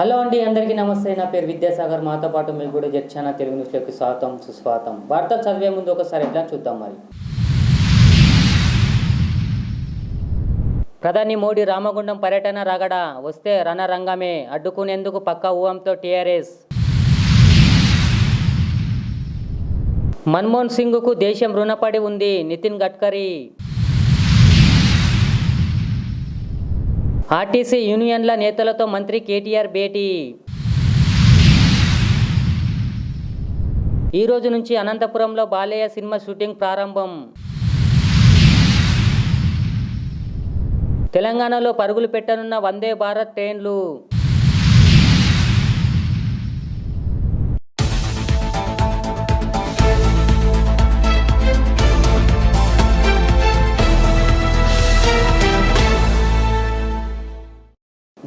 Hello అండి, అందరికీ నమస్తే. నా పేరు విద్యాసాగర్. మాతో పాటు మీకు కూడా జడ్చానా తెలుగు న్యూస్లోకి స్వాగతం, సుస్వాగతం. వార్తలు చదివే ముందు ఒకసారి ఎట్లా చూద్దాం. మరి ప్రధాని మోడీ రామగుండం పర్యటన రగడ వస్తే రణరంగమే, అడ్డుకునేందుకు పక్కా ఊహంతో టీఆర్ఎస్. మన్మోహన్ సింగ్కు దేశం రుణపడి ఉంది, నితిన్ గడ్కరీ. ఆర్టీసీ యూనియన్ల నేతలతో మంత్రి కేటీఆర్ భేటీ. ఈ రోజు నుంచి అనంతపురంలో బాలయ్య సినిమా షూటింగ్ ప్రారంభం. తెలంగాణలో పరుగులు పెట్టనున్న వందే భారత్ ట్రైన్లు.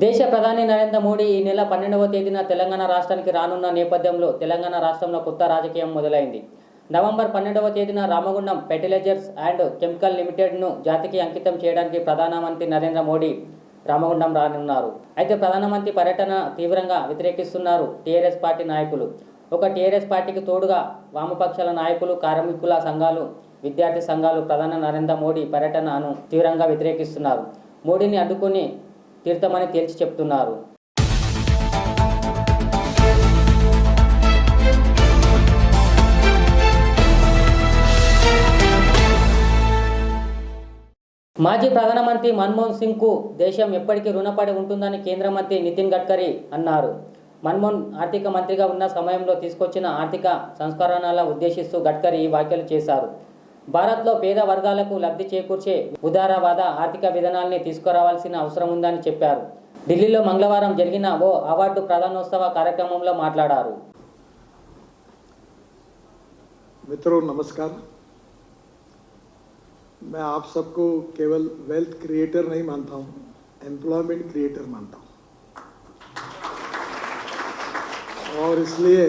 దేశ ప్రధాని నరేంద్ర మోడీ ఈ నెల 12వ తేదీన తెలంగాణ రాష్ట్రానికి రానున్న నేపథ్యంలో తెలంగాణ రాష్ట్రంలో కొత్త రాజకీయం మొదలైంది. నవంబర్ 12వ తేదీన రామగుండం ఫెర్టిలైజర్స్ అండ్ కెమికల్ లిమిటెడ్ను జాతికి అంకితం చేయడానికి ప్రధానమంత్రి నరేంద్ర మోడీ రామగుండం రానున్నారు. అయితే ప్రధానమంత్రి పర్యటన తీవ్రంగా వ్యతిరేకిస్తున్నారు టీఆర్ఎస్ పార్టీ నాయకులు. ఒక టీఆర్ఎస్ పార్టీకి తోడుగా వామపక్షాల నాయకులు, కార్మికుల సంఘాలు, విద్యార్థి సంఘాలు ప్రధాని నరేంద్ర మోడీ పర్యటనను తీవ్రంగా వ్యతిరేకిస్తున్నారు. మోడీని అడ్డుకొని తీర్థమని తేల్చి చెప్తున్నారు. మాజీ ప్రధానమంత్రి మన్మోహన్ సింగ్కు దేశం ఎప్పటికీ రుణపడి ఉంటుందని కేంద్ర మంత్రి నితిన్ గడ్కరీ అన్నారు. మన్మోహన్ ఆర్థిక మంత్రిగా ఉన్న సమయంలో తీసుకొచ్చిన ఆర్థిక సంస్కరణల ఉద్దేశిస్తూ గడ్కరీ ఈ వ్యాఖ్యలు చేశారు. భారత్లో పేద వర్గాలకు లబ్ధి చేకూర్చే ఉదారవాద ఆర్థిక విధానాల్ని తీసుకురావాల్సిన అవసరం ఉందని చెప్పారు. ఢిల్లీలో మంగళవారం జరిగిన ఓ అవార్డు ప్రదానోత్సవ కార్యక్రమంలో మాట్లాడారు. मित्रों नमस्कार। मैं आप सबको केवल वेल्थ क्रिएटर नहीं मानता हूं, एम्प्लॉयमेंट क्रिएटर मानता हूं और इसलिए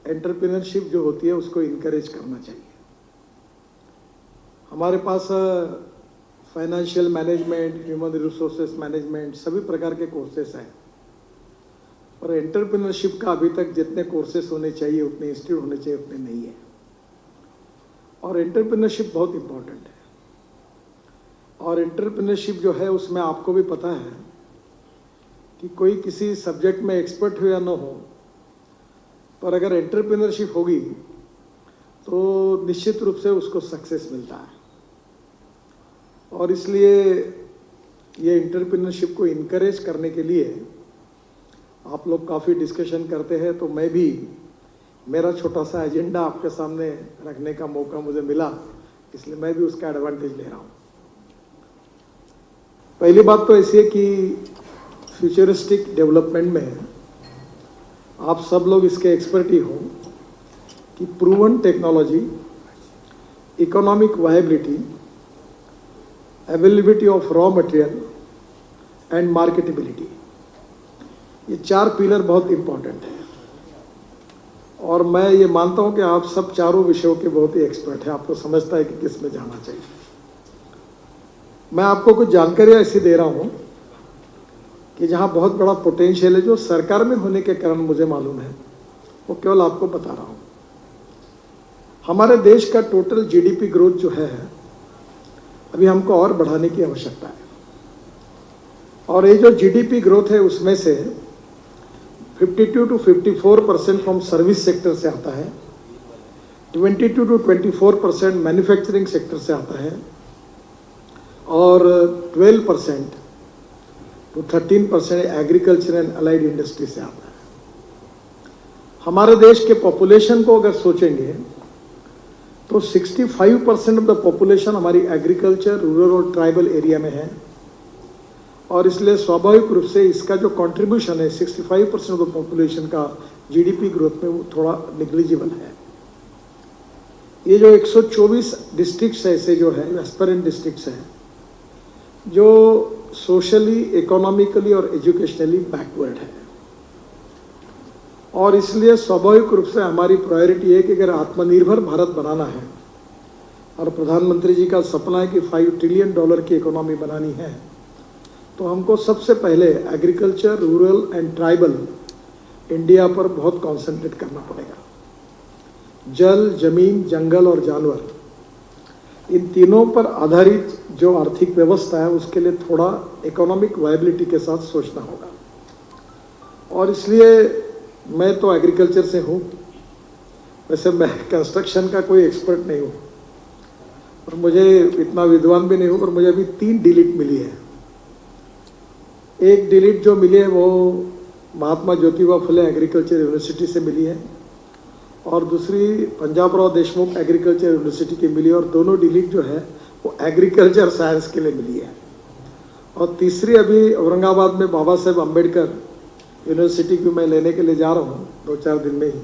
एंटरप्रेन्योरशिप जो होती है उसको इनकरेज करना चाहिए। हमारे पास financial management, human resources management सभी प्रकार के कोर्सेस हैं और एंटरप्रेन्योरशिप का अभी तक जितने कोर्सेस होने चाहिए, उतने इंस्टीट्यूट होने चाहिए, उतने नहीं है और एंटरप्रेन्योरशिप बहुत इम्पोर्टेंट है। और एंटरप्रेन्योरशिप जो है उसमें आपको भी पता है कि कोई किसी सब्जेक्ट में एक्सपर्ट हो या ना हो, पर अगर एंटरप्रेन्योरशिप होगी तो निश्चित रूप से उसको सक्सेस मिलता है और इसलिए ये एंटरप्रेन्योरशिप को इनकरेज करने के लिए आप लोग काफ़ी डिस्कशन करते हैं, तो मैं भी मेरा छोटा सा एजेंडा आपके सामने रखने का मौका मुझे मिला, इसलिए मैं भी उसका एडवांटेज ले रहा हूँ। पहली बात तो ऐसी है कि फ्यूचरिस्टिक डेवलपमेंट में आप सब लोग इसके एक्सपर्ट ही हो कि proven technology, economic viability, availability of raw material and marketability, ये 4 पिलर बहुत इंपॉर्टेंट है और मैं ये मानता हूं कि आप सब चारों विषयों के बहुत ही एक्सपर्ट हैं, आपको समझता है कि किस में जाना चाहिए। मैं आपको कुछ जानकारी ऐसी दे रहा हूं कि जहां बहुत बड़ा पोटेंशियल है, जो सरकार में होने के कारण मुझे मालूम है, वो केवल आपको बता रहा हूं। हमारे देश का टोटल जीडीपी ग्रोथ जो है अभी हमको और बढ़ाने की आवश्यकता है और ये जो जीडीपी ग्रोथ है उसमें से 52 to 54% फ्रॉम सर्विस सेक्टर से आता है, 22 to 24% मैन्युफैक्चरिंग सेक्टर से आता है और 12% to 13% agriculture and allied industry से आता है। हमारे देश के पॉपुलेशन को अगर सोचेंगे तो 65% ऑफ द पॉपुलेशन हमारी एग्रीकल्चर, रूरल और ट्राइबल एरिया में है और इसलिए स्वाभाविक रूप से इसका जो कंट्रीब्यूशन है 65% ऑफ द पॉपुलेशन का जीडीपी ग्रोथ में वो थोड़ा निग्लिजिबल है। ये जो 124 डिस्ट्रिक्ट्स ऐसे जो है एस्पिरेंट डिस्ट्रिक्ट्स हैं जो सोशली, इकोनॉमिकली और एजुकेशनली बैकवर्ड है और इसलिए स्वाभाविक रूप से हमारी प्रायोरिटी है कि अगर आत्मनिर्भर भारत बनाना है और प्रधानमंत्री जी का सपना है कि $5 ट्रिलियन की इकोनॉमी बनानी है, तो हमको सबसे पहले agriculture, rural and tribal India पर बहुत कंसंट्रेट करना पड़ेगा। जल, जमीन, जंगल और जानवर, इन तीनों पर आधारित जो आर्थिक व्यवस्था है उसके लिए थोड़ा इकोनॉमिक वायबिलिटी के साथ सोचना होगा। और इसलिए मैं तो एग्रीकल्चर से हूँ, वैसे मैं कंस्ट्रक्शन का कोई एक्सपर्ट नहीं हूँ और मुझे इतना विद्वान भी नहीं हूँ, पर मुझे अभी 3 डिलीट मिली है। एक डिलीट जो मिली है वो महात्मा ज्योतिबा फुले एग्रीकल्चर यूनिवर्सिटी से मिली है और दूसरी पंजाब राव देशमुख एग्रीकल्चर यूनिवर्सिटी की मिली, और दोनों डिलीट जो है वो एग्रीकल्चर साइंस के लिए मिली है। और तीसरी अभी औरंगाबाद में बाबा साहेब अम्बेडकर यूनिवर्सिटी की मैं लेने के लिए जा रहा हूँ 2-4 दिन में ही।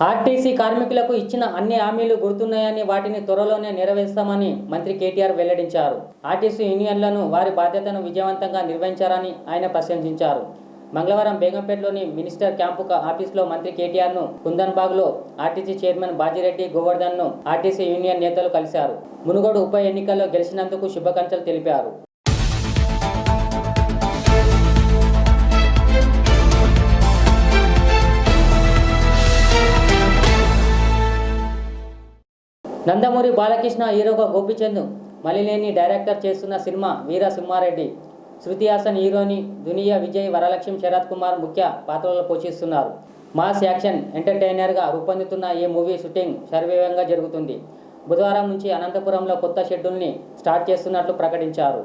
ఆర్టీసీ కార్మికులకు ఇచ్చిన అన్ని హామీలు గుర్తున్నాయని వాటిని త్వరలోనే నెరవేర్స్తామని మంత్రి కేటీఆర్ వెల్లడించారు. ఆర్టీసీ యూనియన్లను వారి బాధ్యతను విజయవంతంగా నిర్వహించారని ఆయన ప్రశంసించారు. మంగళవారం బేగంపేటలోని మినిస్టర్ క్యాంపు ఆఫీసులో మంత్రి కేటీఆర్ను కుందన్బాగ్లో ఆర్టీసీ చైర్మన్ బాజిరెడ్డి గోవర్ధన్ను ఆర్టీసీ యూనియన్ నేతలు కలిశారు. మునుగోడు ఉప ఎన్నికల్లో గెలిచినందుకు శుభాకాంక్షలు తెలిపారు. నందమూరి బాలకృష్ణ హీరోగా గోపిచంద్ మలినేని డైరెక్టర్ చేస్తున్న సినిమా వీర సింహారెడ్డి. శృతి హాసన్ హీరోని, దునియా విజయ్, వరలక్ష్మి, శరత్ కుమార్ ముఖ్య పాత్రలు పోషిస్తున్నారు. మాస్ యాక్షన్ ఎంటర్టైనర్గా రూపొందుతున్న ఈ మూవీ షూటింగ్ శరవేగంగా జరుగుతుంది. బుధవారం నుంచి అనంతపురంలో కొత్త షెడ్యూల్ని స్టార్ట్ చేస్తున్నట్లు ప్రకటించారు.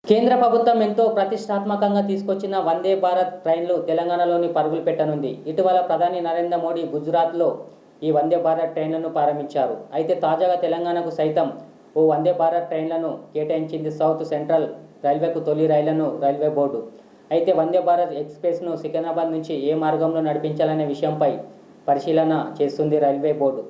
కేంద్ర ప్రభుత్వం ఎంతో ప్రతిష్టాత్మకంగా తీసుకొచ్చిన వందే భారత్ ట్రైన్లు తెలంగాణలోని పరుగులు పెట్టనుంది. ఇటీవల ప్రధాని నరేంద్ర మోడీ గుజరాత్లో ఈ వందే భారత్ ట్రైన్లను ప్రారంభించారు. అయితే తాజాగా తెలంగాణకు సైతం ఓ వందే భారత్ ట్రైన్లను కేటాయించింది సౌత్ సెంట్రల్ రైల్వేకు తొలి రైళ్లను రైల్వే బోర్డు. అయితే వందే భారత్ ఎక్స్ప్రెస్ను సికింద్రాబాద్ నుంచి ఏ మార్గంలో నడిపించాలనే విషయంపై పరిశీలన చేస్తుంది రైల్వే బోర్డు.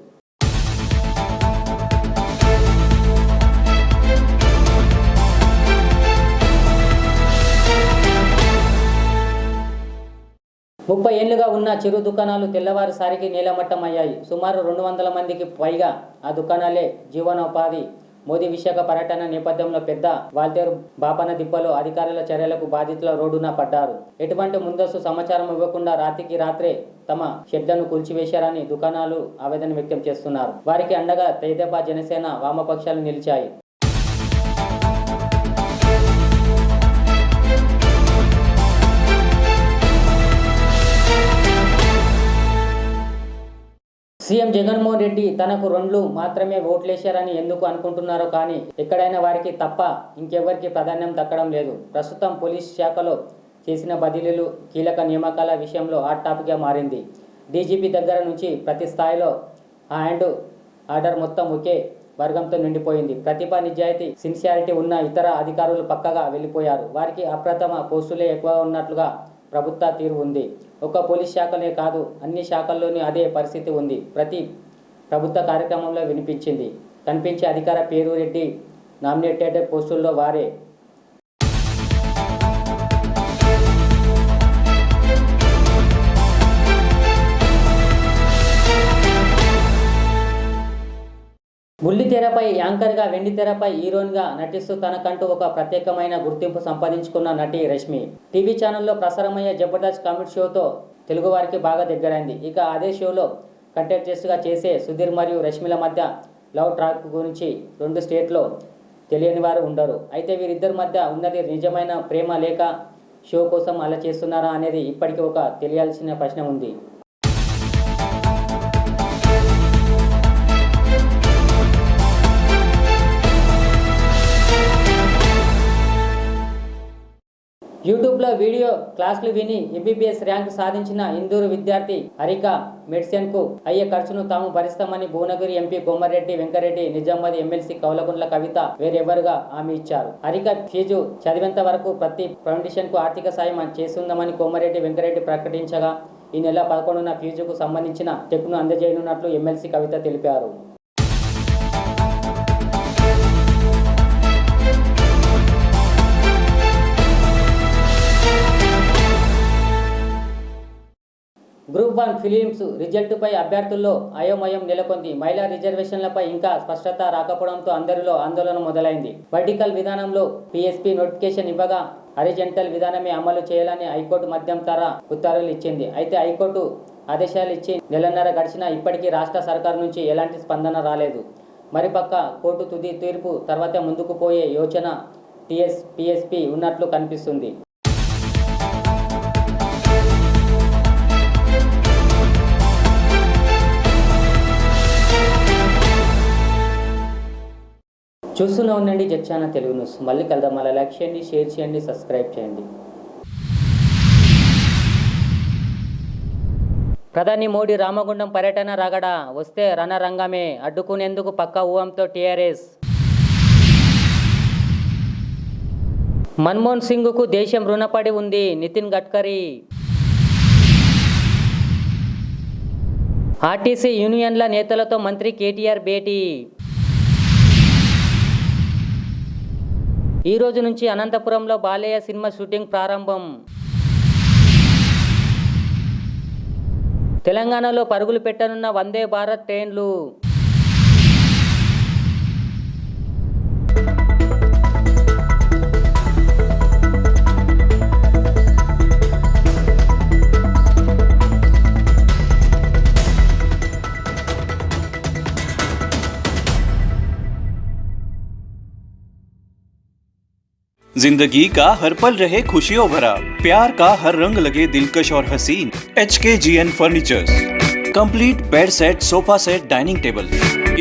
ముప్పై ఏళ్లుగా ఉన్న చిరు దుకాణాలు తెల్లవారుసారికి నీలమట్టం అయ్యాయి. సుమారు 200 మందికి పైగా ఆ దుకాణాలే జీవనోపాధి. మోదీ విశాఖ పర్యటన నేపథ్యంలో పెద్ద వాల్తేరు బాపన దిబ్బలో అధికారుల చర్యలకు బాధితుల రోడ్డున పడ్డారు. ఎటువంటి ముందస్తు సమాచారం ఇవ్వకుండా రాత్రికి రాత్రే తమ షెడ్లను కూల్చివేశారని దుకాణాలు ఆవేదన వ్యక్తం చేస్తున్నారు. వారికి అండగా తెదేపా, జనసేన, వామపక్షాలు నిలిచాయి. సీఎం జగన్మోహన్ రెడ్డి తనకు 2 మాత్రమే ఓట్లేశారని ఎందుకు అనుకుంటున్నారో కానీ ఎక్కడైనా వారికి తప్ప ఇంకెవరికి ప్రాధాన్యం దక్కడం లేదు. ప్రస్తుతం పోలీస్ శాఖలో చేసిన బదిలీలు, కీలక నియామకాల విషయంలో హాట్ టాపిక్గా మారింది. డీజీపీ దగ్గర నుంచి ప్రతి స్థాయిలో హ్యాండ్ ఆర్డర్ మొత్తం ఒకే వర్గంతో నిండిపోయింది. ప్రతిభ, నిజాయితీ, సిన్సియారిటీ ఉన్న ఇతర అధికారులు పక్కగా వెళ్ళిపోయారు. వారికి అప్రథమ పోస్టులే ఎక్కువ ఉన్నట్లుగా ప్రభుత్వ తీరు ఉంది. ఒక్క పోలీస్ శాఖలే కాదు, అన్ని శాఖల్లోనూ అదే పరిస్థితి ఉంది. ప్రతి ప్రభుత్వ కార్యక్రమంలో కనిపించే అధికార పేరు రెడ్డి నామినేటెడ్ పోస్టుల్లో వారే. బుల్లితెరపై యాంకర్గా, వెండితెరపై హీరోయిన్గా నటిస్తూ తనకంటూ ఒక ప్రత్యేకమైన గుర్తింపు సంపాదించుకున్న నటి రష్మి టీవీ ఛానల్లో ప్రసారమయ్యే జబర్దస్త్ కామెడీ షోతో తెలుగువారికి బాగా దగ్గరైంది. ఇక అదే షోలో కంటెస్టెంట్స్గా చేసే సుధీర్ మరియు రష్మిల మధ్య లవ్ ట్రాక్ గురించి 2 స్టేట్లో తెలియని వారు ఉండరు. అయితే వీరిద్దరి మధ్య ఉన్నది నిజమైన ప్రేమ లేక షో కోసం అలా చేస్తున్నారా అనేది ఇప్పటికీ ఒక తెలియాల్సిన ప్రశ్న ఉంది. యూట్యూబ్లో వీడియో క్లాసులు విని ఎంబీబీఎస్ ర్యాంక్ సాధించిన ఇందూరు విద్యార్థి హరిక మెడిసిన్కు అయ్యే ఖర్చును తాము భరిస్తామని భువనగిరి ఎంపీ కోమరెడ్డి వెంకరెడ్డి, నిజామాబాద్ ఎమ్మెల్సీ కౌలగుండ్ల కవిత వేరెవరుగా హామీ ఇచ్చారు. హరిక ఫీజు చదివేంత వరకు ప్రతి ఫౌండేషన్కు ఆర్థిక సాయం చేస్తుందామని కోమరెడ్డి వెంకరెడ్డి ప్రకటించగా ఈ నెల 11న ఫీజుకు సంబంధించిన చెక్ను అందజేయనున్నట్లు ఎమ్మెల్సీ కవిత తెలిపారు. గ్రూప్ 1 ఫిలిమ్స్ రిజల్టుపై అభ్యర్థుల్లో అయోమయం నెలకొంది. మహిళా రిజర్వేషన్లపై ఇంకా స్పష్టత రాకపోవడంతో అందరిలో ఆందోళన మొదలైంది. వర్టికల్ విధానంలో పీఎస్పీ నోటిఫికేషన్ ఇవ్వగా హారిజంటల్ విధానమే అమలు చేయాలని హైకోర్టు మధ్యంతర ఉత్తర్వులు ఇచ్చింది. అయితే హైకోర్టు ఆదేశాలు ఇచ్చి నెలన్నర గడిచినా ఇప్పటికీ రాష్ట్ర సర్కారు నుంచి ఎలాంటి స్పందన రాలేదు. మరిపక్క కోర్టు తుది తీర్పు తర్వాత ముందుకు పోయే యోచన పీఎస్పీ ఉన్నట్లు కనిపిస్తుంది. చూస్తూనే ఉండండి జెట్ ఛానల్ తెలుగు న్యూస్. మళ్ళీ కలుద్దాం. అలా లైక్ చేయండి, షేర్ చేయండి, సబ్స్క్రైబ్ చేయండి. ప్రధాని మోడీ రామగుండం పర్యటన రగడ వస్తే రణరంగమే, అడ్డుకునేందుకు పక్కా ఊహంతో టీఆర్ఎస్. మన్మోహన్ సింగ్కు దేశం రుణపడి ఉంది నితిన్ గడ్కరీ. ఆర్టీసీ యూనియన్ల నేతలతో మంత్రి కేటీఆర్ భేటీ. ఈ రోజు నుంచి అనంతపురంలో బాలయ్య సినిమా షూటింగ్ ప్రారంభం. తెలంగాణలో పరుగులు పెట్టనున్న వందే భారత్ ట్రైన్లు. जिंदगी का हर पल रहे खुशियों भरा, प्यार का हर रंग लगे दिलकश और हसीन। HKGN furnitures, complete bed set, sofa set, dining table.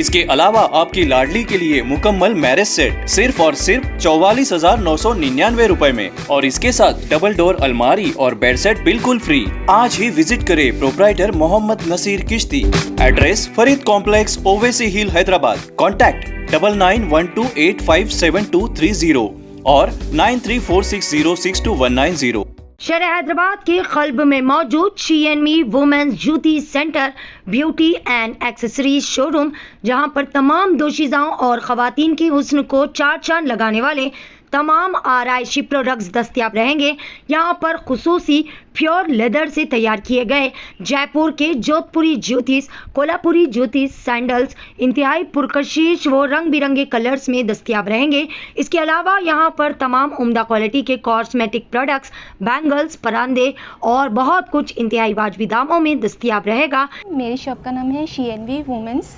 इसके अलावा आपकी लाडली के लिए मुकम्मल मैरिज सेट सिर्फ और सिर्फ 44,999 रुपए में, और इसके साथ डबल डोर अलमारी और बेड सेट बिल्कुल फ्री। आज ही विजिट करें प्रोप्राइटर मोहम्मद नसीर किश्ती। एड्रेस फरीद कॉम्प्लेक्स, ओवैसी हिल, हैदराबाद। कॉन्टैक्ट 9912857230 और 9346062190। शहर हैदराबाद के कल्ब में मौजूद CNME women's Jyoti centre beauty and accessories showroom, जहां पर तमाम दोशीज़ाओं और खवातीन की हुस्न को चार चांद लगाने वाले तमाम आराइशी प्रोडक्ट्स दस्तयाब रहेंगे। यहाँ पर खुसूसी प्योर लेदर से तैयार किए गए जयपुर के जोधपुरी ज्योतिष, कोल्हापुरी ज्योतिष सैंडल्स इंतहाई पुरकशिश व रंग बिरंगे कलर्स में दस्तयाब रहेंगे। इसके अलावा यहाँ पर तमाम उम्दा क्वालिटी के कॉस्मेटिक प्रोडक्ट्स, बैंगल्स, परांदे और बहुत कुछ इंतहाई वाजबी दामों में दस्तयाब रहेगा। मेरी शॉप का नाम है CNME women's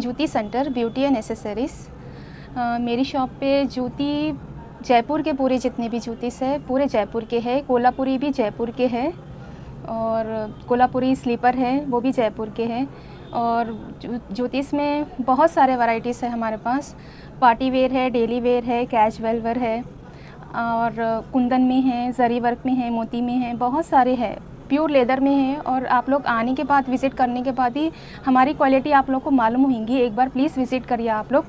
Jyoti centre beauty and accessories. मेरी शॉप पे जूती जयपुर के पूरे जितने भी जूतीस है पूरे जयपुर के हैं, कोल्हापुरी भी जयपुर के हैं और कोल्हापुरी स्लीपर है वो भी जयपुर के हैं। और जूतीस में बहुत सारे वैरायटीज़ है हमारे पास। पार्टी वेयर है, डेली वेयर है, कैजुअल वेयर है और कुंदन में है, जरी वर्क में है, मोती में है, बहुत सारे हैं। प्योर लेदर में है और आप लोग आने के बाद विज़िट करने के बाद ही हमारी क्वालिटी आप लोग को मालूम होगी। एक बार प्लीज़ विज़िट करिए आप लोग।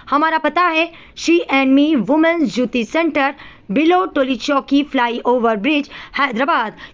हमारा पता है CNME women's Jyoti centre, below टोली चौकी, फ्लाई ओवर ब्रिज, हैदराबाद।